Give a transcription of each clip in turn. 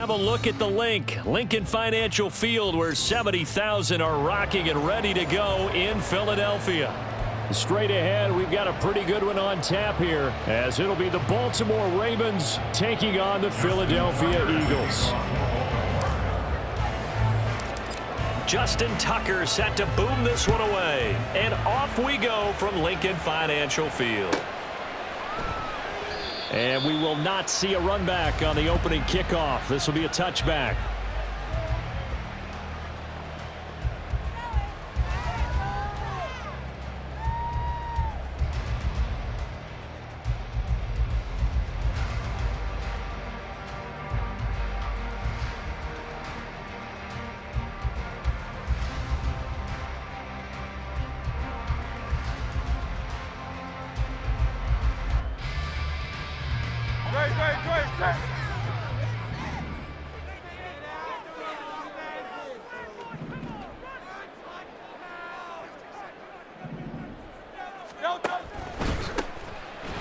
Have a look at the link. Lincoln Financial Field, where 70,000 are rocking and ready to go in Philadelphia. Straight ahead, we've got a pretty good one on tap here, as it'll be the Baltimore Ravens taking on the Philadelphia Eagles. Justin Tucker set to boom this one away. And off we go from Lincoln Financial Field. And we will not see a run back on the opening kickoff. This will be a touchback.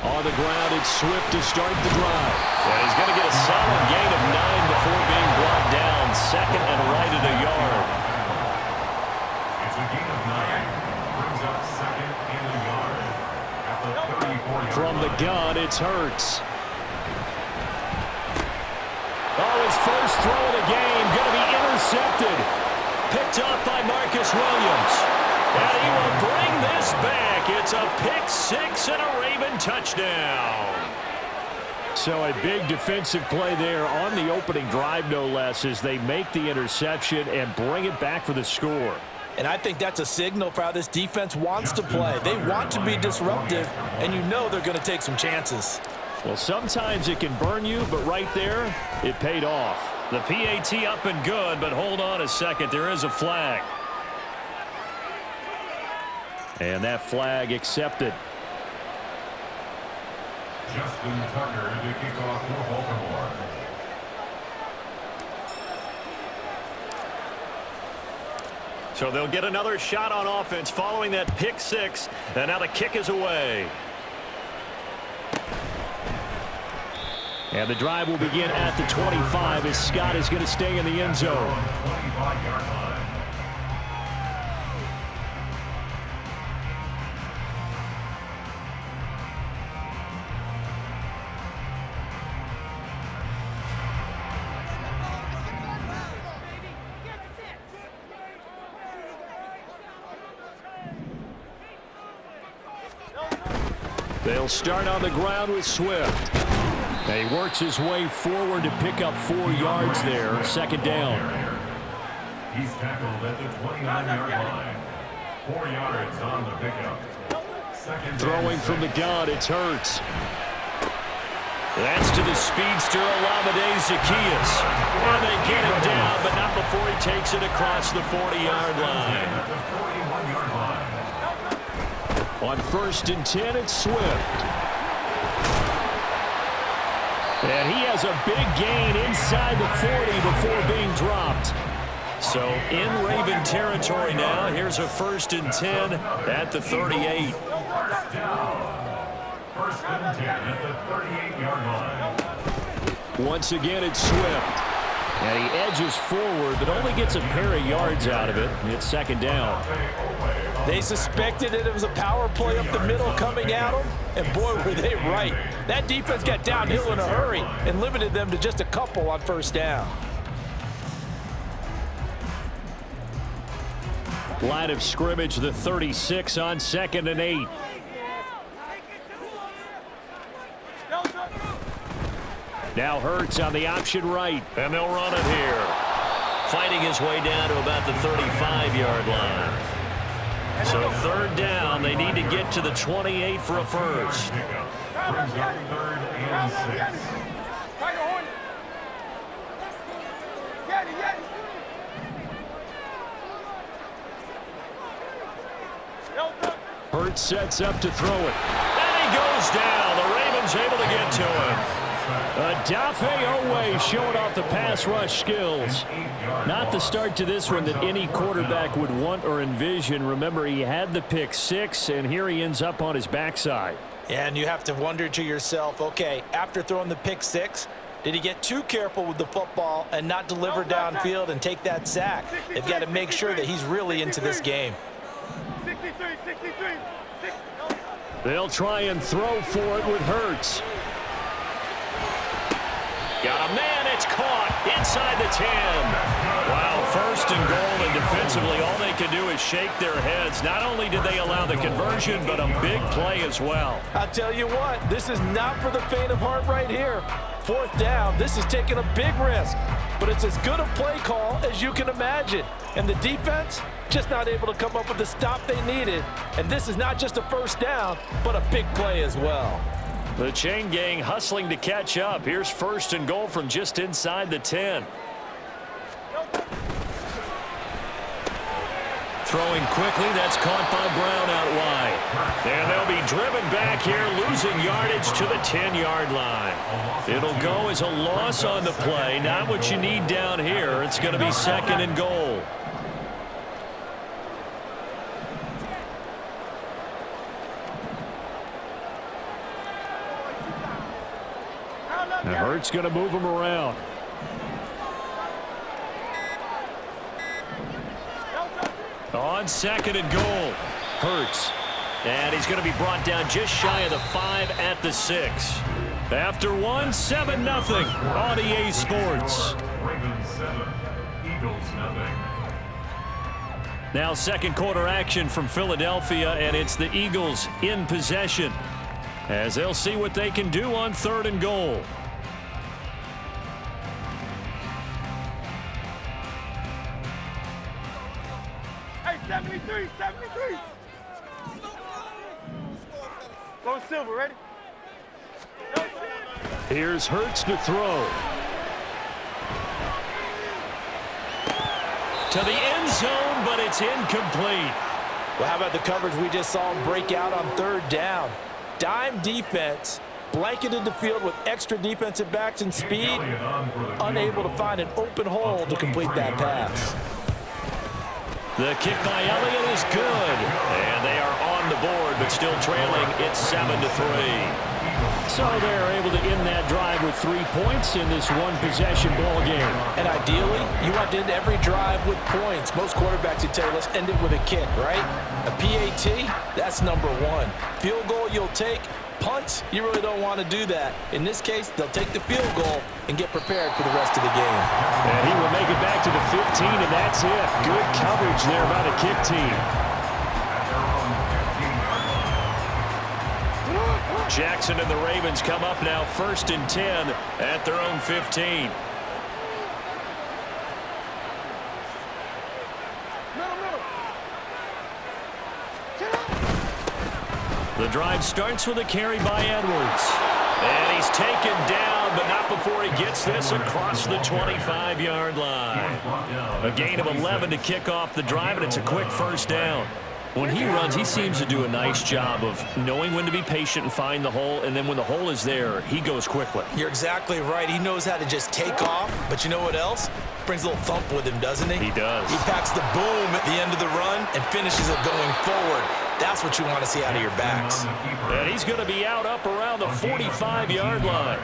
On the ground, it's Swift to start the drive. And he's going to get a solid gain of 9 before being brought down. Second and right at a yard. It's a gain of 9. Brings up second and a yard. At the 34-yard From the gun, it's Hurts. Oh, his first throw of the game going to be intercepted. Picked off by Marcus Williams. And he will bring this back. It's a pick six and a Raven touchdown. So a big defensive play there on the opening drive, no less, as they make the interception and bring it back for the score. And I think that's a signal for how this defense wants to play. They want to be disruptive, and you know they're going to take some chances. Well, sometimes it can burn you, but right there, it paid off. The PAT up and good, but hold on a second. There is a flag. And that flag accepted. Justin Tucker to kick off for Baltimore. So they'll get another shot on offense following that pick six. And now the kick is away. And the drive will begin at the 25 as Scott is going to stay in the end zone. 25-yard line. They'll start on the ground with Swift. And he works his way forward to pick up 4 yards there. Second down. He's tackled at the 29-yard line. 4 yards on the pickup. Second Throwing from the gun, it's Hurts. That's to the speedster, Olamide Zaccheaus. And they get him down, but not before he takes it across the 40-yard line. At the 41-yard line. On 1st and 10, it's Swift. And he has a big gain inside the 40 before being dropped. So in Raven territory now. Here's a 1st and 10 at the 38. First down. 1st and 10 at the 38-yard line. Once again, it's Swift. And he edges forward, but only gets a pair of yards out of it. It's second down. They suspected that it was a power play up the middle coming at them, and boy, were they right. That defense got downhill in a hurry and limited them to just a couple on 1st down. Line of scrimmage, the 36 on 2nd and 8. Now Hurts on the option right, and they'll run it here. Fighting his way down to about the 35-yard line. So 3rd down, they need to get to the 28 for a first. Brings up 3rd and 6. Hurts sets up to throw it. And he goes down. The Ravens able to get to him. Odafe Oweh showing off the pass rush skills. Not the start to this one that any quarterback would want or envision. Remember, he had the pick six, and here he ends up on his backside. And you have to wonder to yourself, okay, after throwing the pick six, Did he get too careful with the football and not deliver downfield and take that sack? They've got to make sure that he's really into this game. They'll try and throw for it with Hurts. Got a man, it's caught inside the 10. Wow, first and goal, and defensively all they can do is shake their heads. Not only did they allow the conversion, but a big play as well. I'll tell you what, this is not for the faint of heart right here. 4th down, this is taking a big risk, but it's as good a play call as you can imagine. And the defense, just not able to come up with the stop they needed. And this is not just a first down, but a big play as well. The chain gang hustling to catch up. Here's first and goal from just inside the 10. Throwing quickly, that's caught by Brown out wide. And they'll be driven back here, losing yardage to the 10-yard line. It'll go as a loss on the play. Not what you need down here. It's going to be second and goal. Now Hurts going to move him around. On second and goal, Hurts. And he's going to be brought down just shy of the 5 at the 6. After one, 7-0 on EA Sports. Ravens 7, Eagles 0. Now second quarter action from Philadelphia, and it's the Eagles in possession as they'll see what they can do on 3rd and goal. Hey, 73. Go Silver, ready? Here's Hurts to throw. To the end zone, but it's incomplete. Well, how about the coverage we just saw him break out on 3rd down? Dime defense, blanketed the field with extra defensive backs and speed, unable to find an open hole to complete that pass. The kick by Elliott is good, and they are on the board, but still trailing. It's 7-3. So they're able to end that drive with 3 points in this one-possession ball game. And ideally, you want to end every drive with points. Most quarterbacks would tell you, let's end it with a kick, right? A PAT, that's number 1. Field goal you'll take. Punts, you really don't want to do that. In this case, they'll take the field goal and get prepared for the rest of the game. And he will make it back to the 15, and that's it. Good coverage there by the kick team. Jackson and the Ravens come up now 1st and 10 at their own 15. The drive starts with a carry by Edwards. And he's taken down, but not before he gets this across the 25-yard line. A gain of 11 to kick off the drive, and it's a quick first down. When he runs, he seems to do a nice job of knowing when to be patient and find the hole, and then when the hole is there, he goes quickly. You're exactly right. He knows how to just take off, but you know what else? Brings a little thump with him, doesn't he? He does. He packs the boom at the end of the run and finishes it going forward. That's what you want to see out of your backs. And he's going to be out up around the 45-yard line.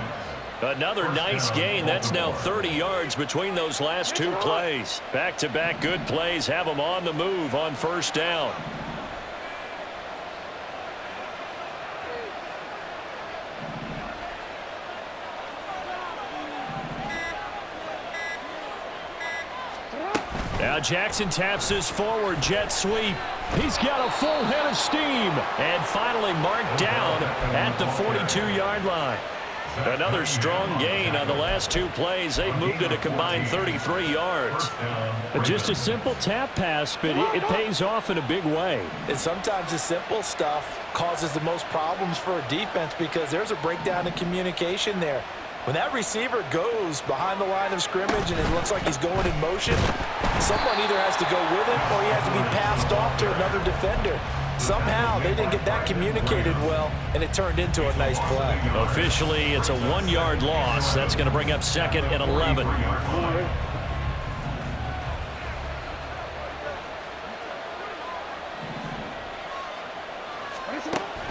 Another nice gain. That's now 30 yards between those last 2 plays. Back-to-back good plays have him on the move on first down. Now Jackson taps his forward jet sweep. He's got a full head of steam. And finally marked down at the 42-yard line. Another strong gain on the last 2 plays. They've moved it a combined 33 yards. Just a simple tap pass, but it pays off in a big way. And sometimes the simple stuff causes the most problems for a defense because there's a breakdown in communication there. When that receiver goes behind the line of scrimmage and it looks like he's going in motion, someone either has to go with him or he has to be passed off to another defender. Somehow they didn't get that communicated well, and it turned into a nice play. Officially, it's a 1-yard loss. That's going to bring up 2nd and 11.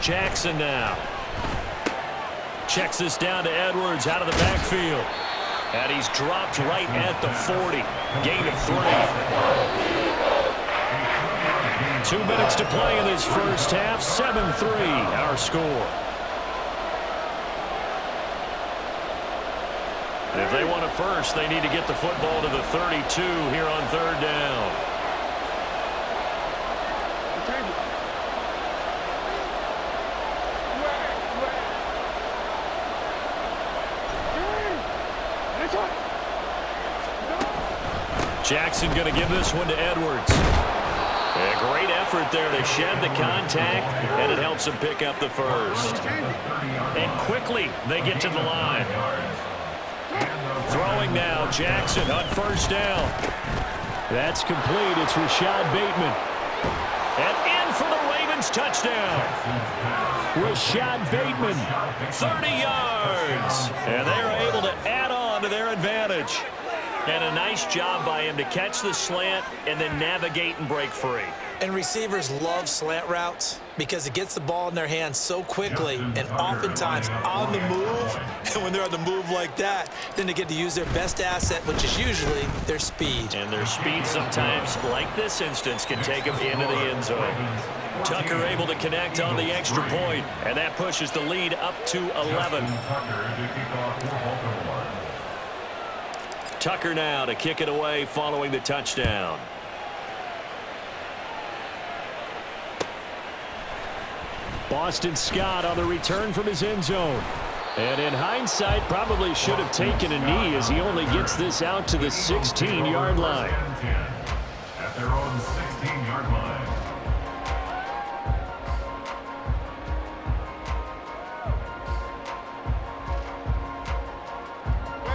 Jackson now. Checks this down to Edwards out of the backfield. And he's dropped right at the 40. Gain of 3. 2 minutes to play in this first half. 7-3 our score. If they want a first, they need to get the football to the 32 here on third down. Jackson going to give this one to Edwards. A great effort there to shed the contact, and it helps him pick up the first. And quickly they get to the line. Throwing now, Jackson on first down. That's complete. It's Rashad Bateman. And in for the Ravens touchdown. Rashad Bateman, 30 yards. And they're able to add on to their advantage. And a nice job by him to catch the slant and then navigate and break free. And receivers love slant routes because it gets the ball in their hands so quickly and oftentimes on the move. And when they're on the move like that, then they get to use their best asset, which is usually their speed. And their speed sometimes, like this instance, can take them into the end zone. Tucker able to connect on the extra point, and that pushes the lead up to 11. Tucker now to kick it away following the touchdown. Boston Scott on the return from his end zone. And in hindsight, probably should have taken a knee as he only gets this out to the 16-yard line. At their own 16-yard line.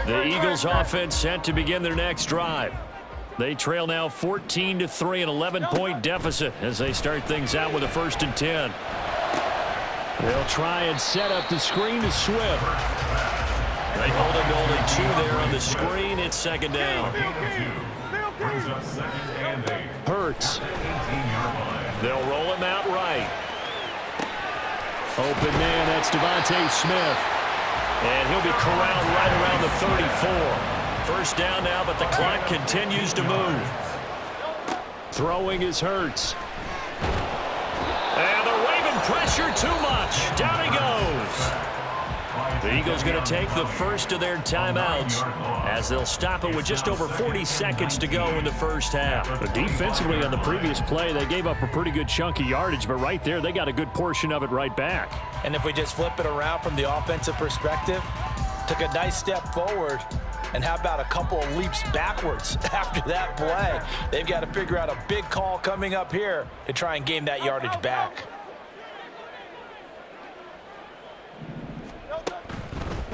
The Eagles offense set to begin their next drive. They trail now 14-3, an 11-point deficit as they start things out with a 1st and 10. They'll try and set up the screen to Swift. They hold him to only 2 there on the screen. It's 2nd down. Hurts. They'll roll him out right. Open man, that's Devontae Smith. And he'll be corralled right around the 34. First down now, but the clock continues to move. Throwing is Hurts. And the Raven pressure too much. Down he goes. The Eagles going to take the first of their timeouts as they'll stop it with just over 40 seconds to go in the first half. But defensively on the previous play, they gave up a pretty good chunk of yardage, but right there, they got a good portion of it right back. And if we just flip it around from the offensive perspective, took a nice step forward, and how about a couple of leaps backwards after that play? They've got to figure out a big call coming up here to try and gain that yardage back.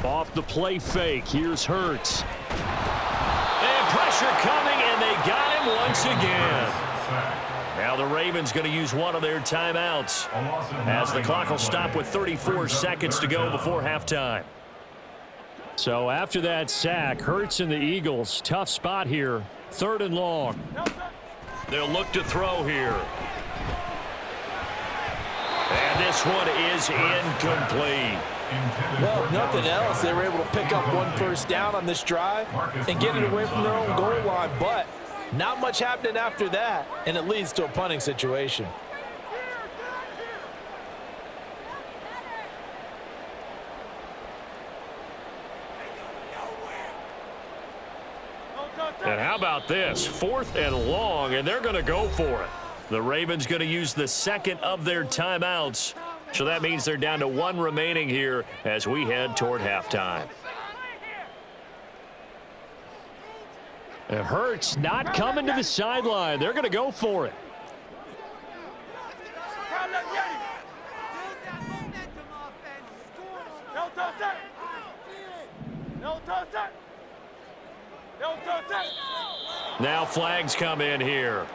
Off the play fake, here's Hurts. And pressure coming, and they got him once again. Now the Ravens going to use one of their timeouts as the clock will stop with 34 seconds to go before halftime. So after that sack, Hurts and the Eagles, tough spot here, 3rd and long. They'll look to throw here. And this one is incomplete. Well, if nothing else, they were able to pick up 1 first down on this drive and get it away from their own goal line. But not much happening after that, and it leads to a punting situation. And how about this? 4th and long, and they're going to go for it. The Ravens going to use the 2nd of their timeouts. So that means they're down to 1 remaining here as we head toward halftime. And Hurts not coming to the sideline. They're going to go for it. Now flags come in here.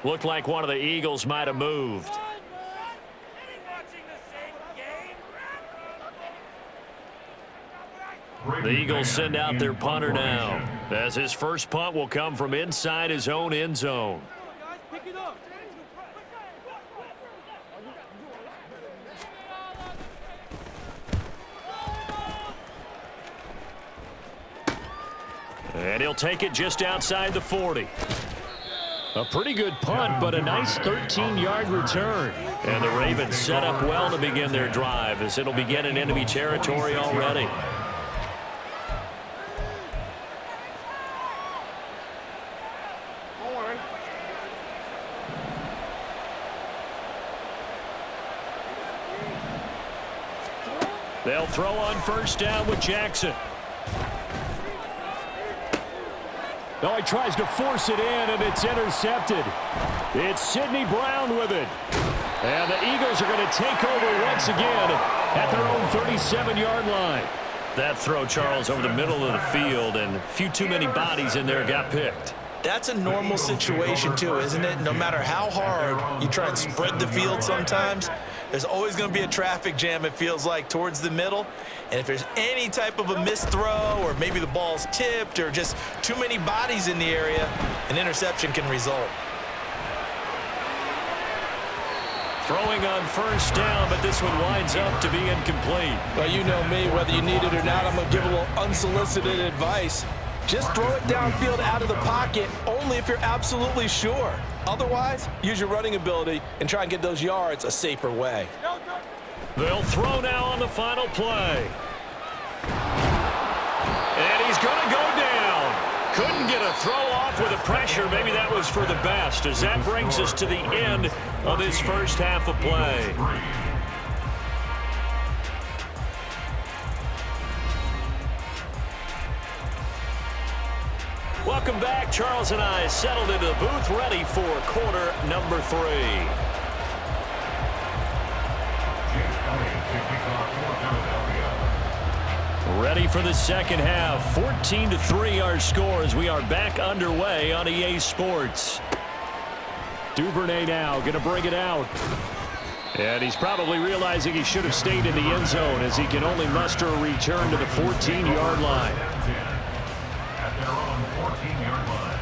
Looked like one of the Eagles might have moved. The Eagles send out their punter now, as his first punt will come from inside his own end zone. And he'll take it just outside the 40. A pretty good punt, but a nice 13-yard return. And the Ravens set up well to begin their drive as it'll begin in enemy territory already. They'll throw on first down with Jackson. No, he tries to force it in, and it's intercepted. It's Sidney Brown with it. And the Eagles are going to take over once again at their own 37-yard line. That throw, Charles, over the middle of the field, and a few too many bodies in there got picked. That's a normal situation, too, isn't it? No matter how hard you try and spread the field sometimes, there's always going to be a traffic jam, it feels like, towards the middle. And if there's any type of a missed throw or maybe the ball's tipped or just too many bodies in the area, an interception can result. Throwing on first down, but this one winds up to be incomplete. Well, you know me, whether you need it or not, I'm going to give a little unsolicited advice. Just throw it downfield out of the pocket only if you're absolutely sure. Otherwise, use your running ability and try and get those yards a safer way. They'll throw now on the final play. And he's going to go down. Couldn't get a throw off with the pressure. Maybe that was for the best, as that brings us to the end of this first half of play. Welcome back. Charles and I settled into the booth, ready for quarter number 3. Ready for the second half. 14-3 our score as we are back underway on EA Sports. Duvernay now going to bring it out. And he's probably realizing he should have stayed in the end zone as he can only muster a return to the 14-yard line. At their own 14-yard line.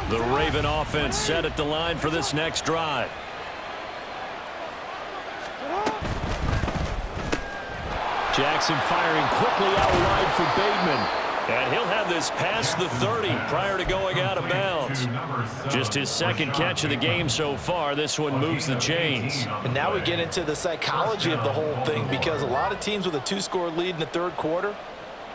The Raven offense set at the line for this next drive. Jackson firing quickly out wide for Bateman. And he'll have this past the 30 prior to going out of bounds. Just his second catch of the game so far. This one moves the chains. And now we get into the psychology of the whole thing, because a lot of teams with a 2-score lead in the third quarter,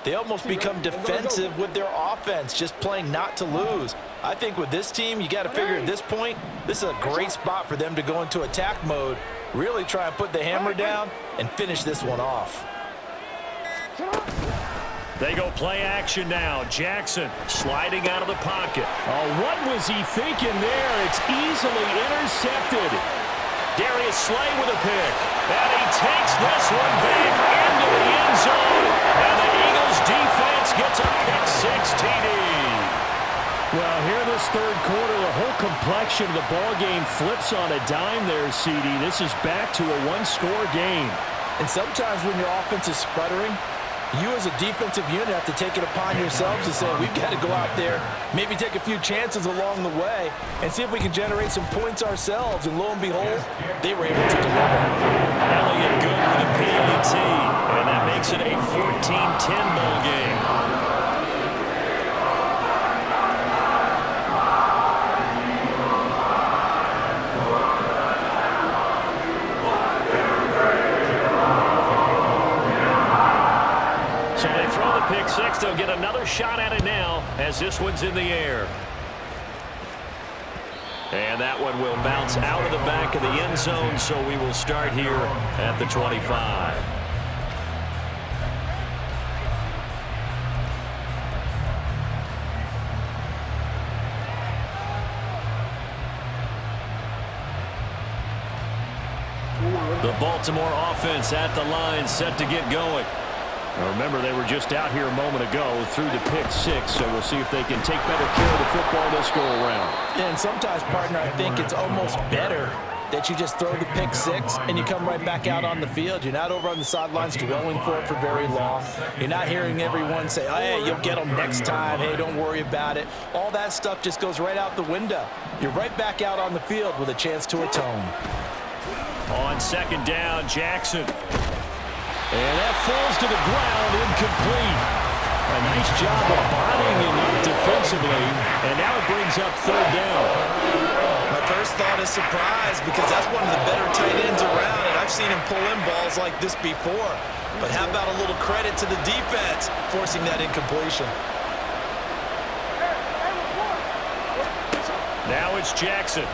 they almost become defensive with their offense, just playing not to lose. I think with this team, you got to figure at this point, this is a great spot for them to go into attack mode, really try and put the hammer down and finish this one off. They go play action now. Jackson sliding out of the pocket. Oh, what was he thinking there? It's easily intercepted. Darius Slay with a pick. And he takes this one back into the end zone. And the Eagles defense gets a pick-6 TD. Well, here in this third quarter, the whole complexion of the ball game flips on a dime there, CD. This is back to a one-score game. And sometimes when your offense is sputtering, you as a defensive unit have to take it upon yourselves to say, we've got to go out there, maybe take a few chances along the way, and see if we can generate some points ourselves. And lo and behold, they were able to deliver. Elliott good with a PAT, and that makes it a 14-10 ball game. Pick-6, they'll get another shot at it now as this one's in the air. And that one will bounce out of the back of the end zone, so we will start here at the 25. The Baltimore offense at the line, set to get going. Now remember, they were just out here a moment ago through the pick-6, so we'll see if they can take better care of the football this go-around. Yeah, and sometimes, partner, I think it's almost better that you just throw the pick-6 and you come right back out on the field. You're not over on the sidelines dwelling for it for very long. You're not hearing everyone say, oh, hey, you'll get them next time. Hey, don't worry about it. All that stuff just goes right out the window. You're right back out on the field with a chance to atone. On second down, Jackson. And that falls to the ground, incomplete. A nice job of bodying him up defensively, and now it brings up third down. My first thought is surprise because that's one of the better tight ends around, and I've seen him pull in balls like this before. But how about a little credit to the defense forcing that incompletion? Now it's Jackson.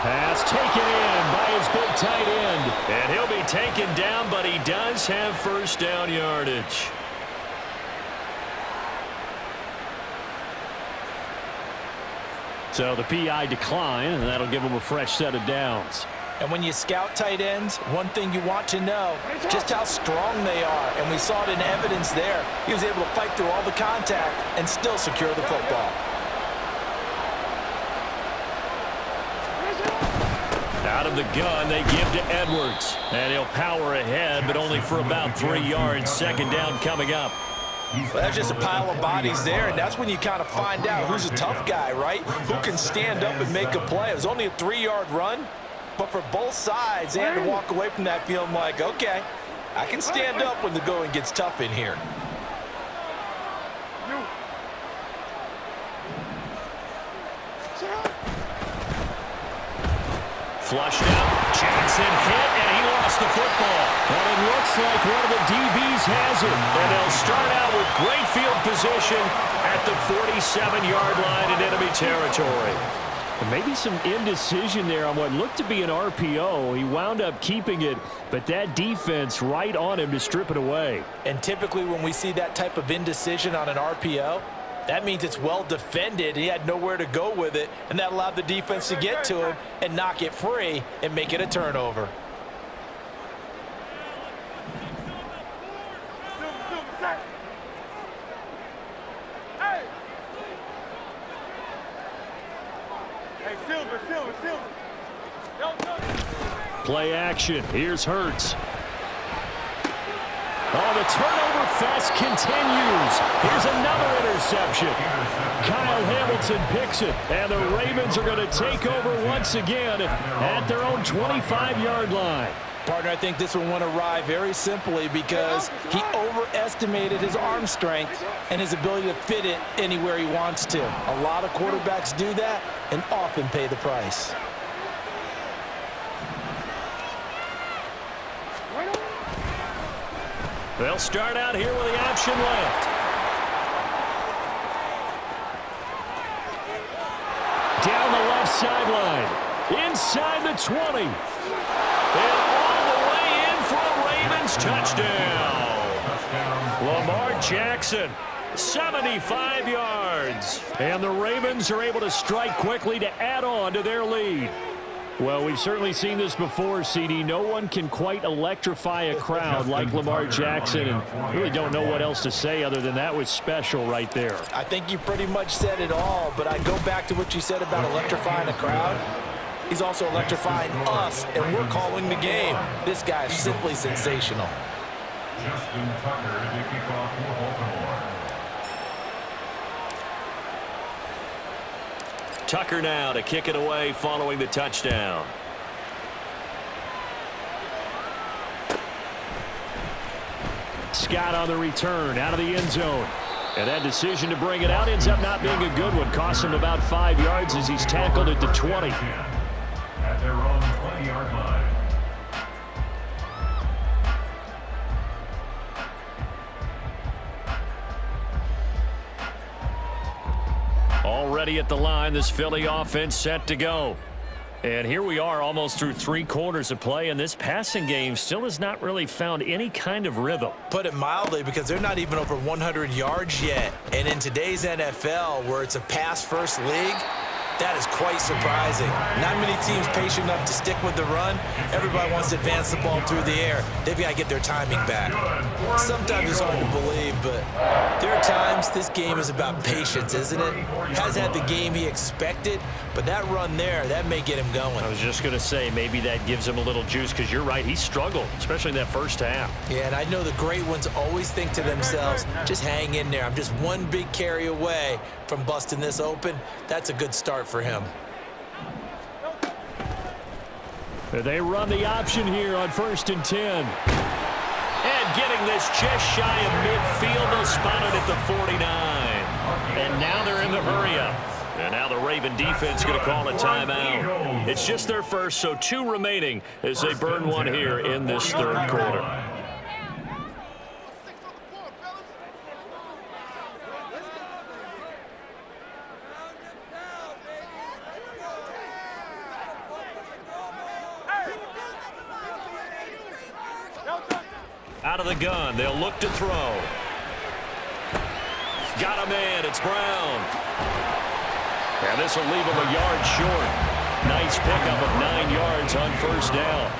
Pass taken in by his big tight end. And he'll be taken down, but he does have first down yardage. So the PI decline, and that'll give him a fresh set of downs. And when you scout tight ends, one thing you want to know, just how strong they are. And we saw it in evidence there. He was able to fight through all the contact and still secure the football. Out of the gun, they give to Edwards. And he'll power ahead, but only for about 3 yards. Second down coming up. Well, that's just a pile of bodies there, and that's when you kind of find out who's a tough guy, right? Who can stand up and make a play. It was only a 3-yard run, but for both sides, they had to walk away from that feeling like, okay, I can stand up when the going gets tough in here. Flushed out. Jackson hit, and he lost the football. And it looks like one of the DBs has it. And they'll start out with great field position at the 47-yard line in enemy territory. And maybe some indecision there on what looked to be an RPO. He wound up keeping it, but that defense right on him to strip it away. And typically when we see that type of indecision on an RPO, that means it's well defended. He had nowhere to go with it, and that allowed the defense to get to him and knock it free and make it a turnover. Play action. Here's Hurts. Oh, the turnover fest continues. Here's another interception. Kyle Hamilton picks it, and the Ravens are going to take over once again at their own 25-yard line. Partner, I think this one went awry very simply because he overestimated his arm strength and his ability to fit it anywhere he wants to. A lot of quarterbacks do that and often pay the price. They'll start out here with the option left. Down the left sideline. Inside the 20. And all the way in for a Ravens touchdown. Lamar Jackson, 75 yards. And the Ravens are able to strike quickly to add on to their lead. Well, we've certainly seen this before, CD. No one can quite electrify a crowd like Lamar Jackson, and really don't know what else to say other than that was special right there. I think you pretty much said it all, but I go back to what you said about electrifying a crowd. He's also electrifying us, and we're calling the game. This guy is simply sensational. Justin Tucker to kick off for Baltimore. Tucker now to kick it away following the touchdown. Scott on the return out of the end zone. And that decision to bring it out ends up not being a good one. Costs him about 5 yards as he's tackled at the 20. At their own 20-yard line. Already at the line, this Philly offense set to go. And here we are almost through 3 quarters of play, and this passing game still has not really found any kind of rhythm. Put it mildly, because they're not even over 100 yards yet. And in today's NFL, where it's a pass-first league, that is quite surprising. Not many teams patient enough to stick with the run. Everybody wants to advance the ball through the air. They've got to get their timing back. Sometimes it's hard to believe, but there are times this game is about patience, isn't it? Has had the game he expected, but that run there, that may get him going. I was just going to say, maybe that gives him a little juice, because you're right, he struggled, especially in that first half. Yeah, and I know the great ones always think to themselves, just hang in there. I'm just one big carry away from busting this open. That's a good start for him. They run the option here on 1st and 10. And getting this just shy of midfield. They'll spot it at the 49. And now they're in the hurry-up. And now the Raven defense going to call a timeout. It's just their first, so 2 remaining as they burn one here in this 3rd quarter. Out of the gun, they'll look to throw. Got a man, it's Brown. And this will leave him a yard short. Nice pickup of 9 yards on 1st down.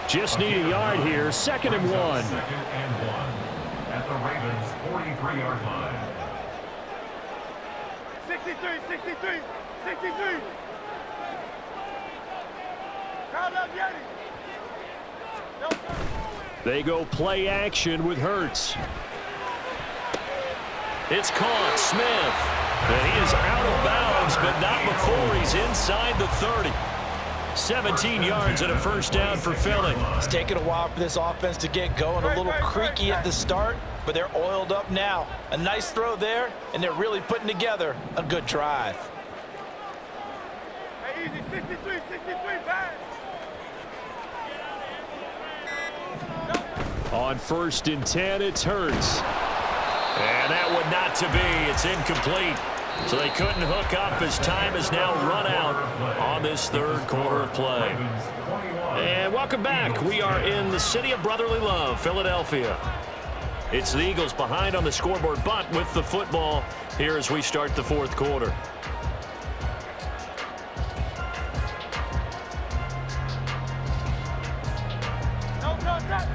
Just need a yard here, 2nd and 1. 2nd and 1 at the Ravens' 43-yard line. 63. Crowd up, Yeti. They go play action with Hurts. It's caught, Smith. And he is out of bounds, but not before he's inside the 30. 17 yards and a 1st down for Philly. It's taken a while for this offense to get going. A little creaky at the start, but they're oiled up now. A nice throw there, and they're really putting together a good drive. Hey, easy, 63, bang. On 1st and 10, it's Hurts. And that one not to be. It's incomplete. So they couldn't hook up as time is now run out on this 3rd quarter of play. And welcome back. We are in the city of brotherly love, Philadelphia. It's the Eagles behind on the scoreboard, but with the football here as we start the 4th quarter.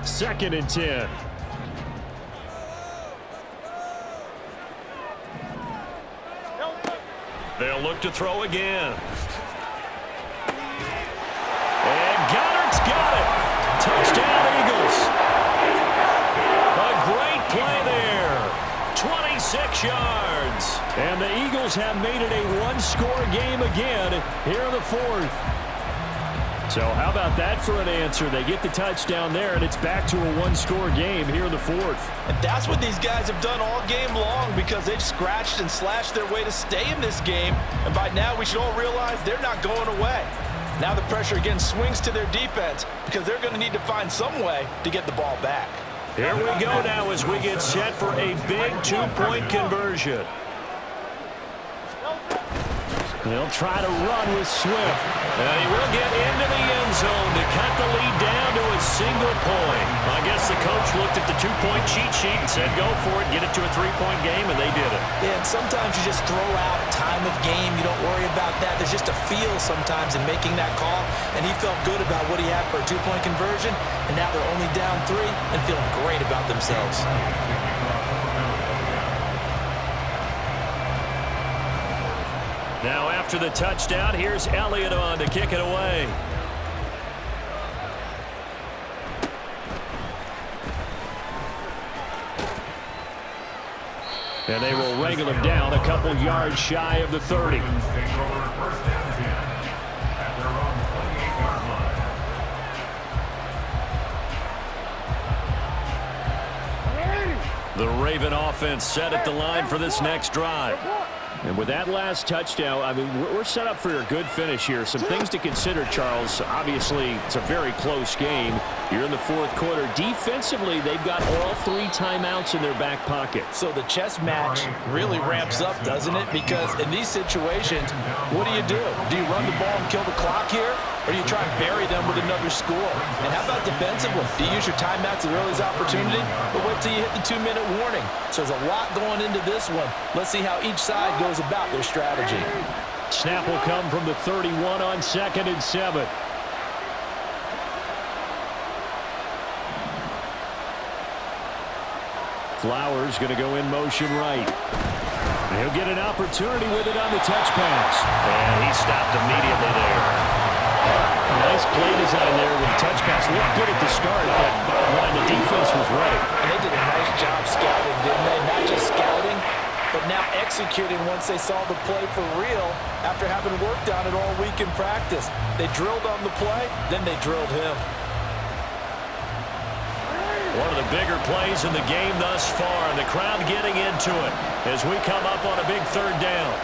Second and 10. They'll look to throw again. And Goddard's got it. Touchdown, Eagles. A great play there. 26 yards. And the Eagles have made it a 1-score game again here in the 4th. So how about that for an answer? They get the touchdown there, and it's back to a 1-score game here in the 4th. And that's what these guys have done all game long, because they've scratched and slashed their way to stay in this game. And by now, we should all realize they're not going away. Now the pressure again swings to their defense, because they're going to need to find some way to get the ball back. Here we go now as we get set for a big 2-point conversion. They'll try to run with Swift. And he will get into the end zone to cut the lead down to a single point. I guess the coach looked at the 2-point cheat sheet and said, go for it, get it to a 3-point game, and they did it. Yeah, and sometimes you just throw out time of game. You don't worry about that. There's just a feel sometimes in making that call, and he felt good about what he had for a 2-point conversion, and now they're only down 3 and feeling great about themselves. Now after the touchdown, here's Elliott on to kick it away. And they will wrangle him down a couple yards shy of the 30. The Raven offense set at the line for this next drive. And with that last touchdown, I mean, we're set up for a good finish here. Some things to consider, Charles. Obviously, it's a very close game. You're in the 4th quarter. Defensively, they've got all 3 timeouts in their back pocket. So the chess match really ramps up, doesn't it? Because in these situations, what do? Do you run the ball and kill the clock here? Or do you try and bury them with another score? And how about defensively? Do you use your timeouts as early as opportunity? Or wait till you hit the 2-minute warning? So there's a lot going into this one. Let's see how each side goes about their strategy. Snap will come from the 31 on 2nd and 7. Flowers going to go in motion right. And he'll get an opportunity with it on the touch pass. And he stopped immediately there. Nice play design there with the touch pass. Looked good at the start, but bottom line, the defense was ready. And they did a nice job scouting, didn't they? Not just scouting, but now executing once they saw the play for real after having worked on it all week in practice. They drilled on the play, then they drilled him. One of the bigger plays in the game thus far, and the crowd getting into it as we come up on a big third down.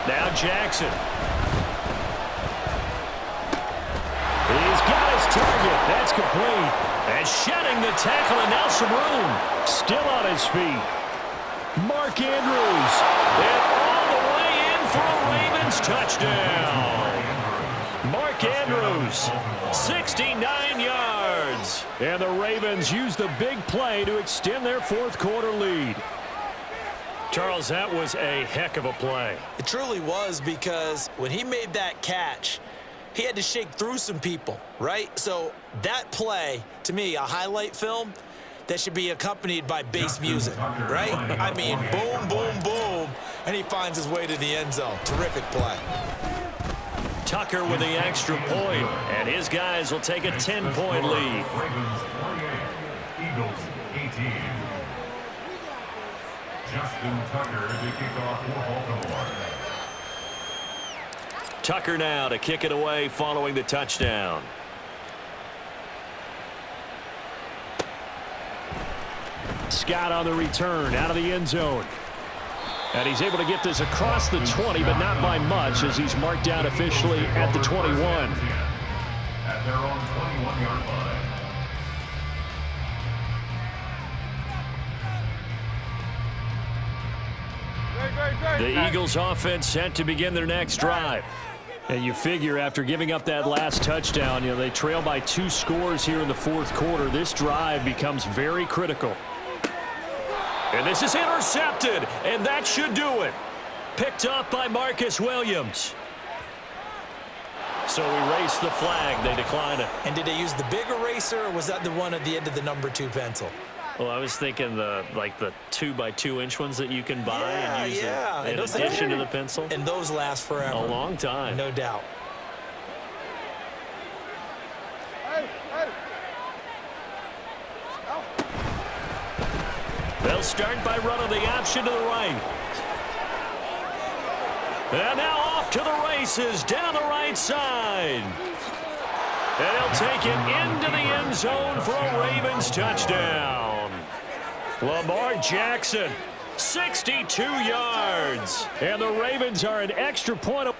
Now Jackson. He's got his target. That's complete. And shedding the tackle, and now some room. Still on his feet. Mark Andrews. And all the way in for a Ravens touchdown. Mark Andrews, 69 yards. And the Ravens use the big play to extend their fourth quarter lead. Charles, that was a heck of a play. It truly was, because when he made that catch, he had to shake through some people, right? So that play, to me, a highlight film that should be accompanied by bass music, right? I mean, boom, boom, boom, and he finds his way to the end zone. Terrific play. Tucker with the extra point, and his guys will take a 10-point lead. Ravens 48, Eagles 18. Justin Tucker to kick off for Baltimore. Tucker now to kick it away following the touchdown. Scott on the return out of the end zone. And he's able to get this across the 20, but not by much, as he's marked down officially at the 21. At their own 21-yard line. The Eagles offense set to begin their next drive. And you figure after giving up that last touchdown, they trail by 2 scores here in the fourth quarter. This drive becomes very critical. And this is intercepted, and that should do it. Picked up by Marcus Williams. So erase the flag. They decline it. And did they use the big eraser, or was that the one at the end of the number 2 pencil? Well, I was thinking the 2-by-2-inch ones that you can buy and use in addition to the pencil. And those last forever. A long time. No doubt. They'll start by running the option to the right. And now off to the races down the right side. And he'll take it into the end zone for a Ravens touchdown. Lamar Jackson, 62 yards. And the Ravens are an extra point.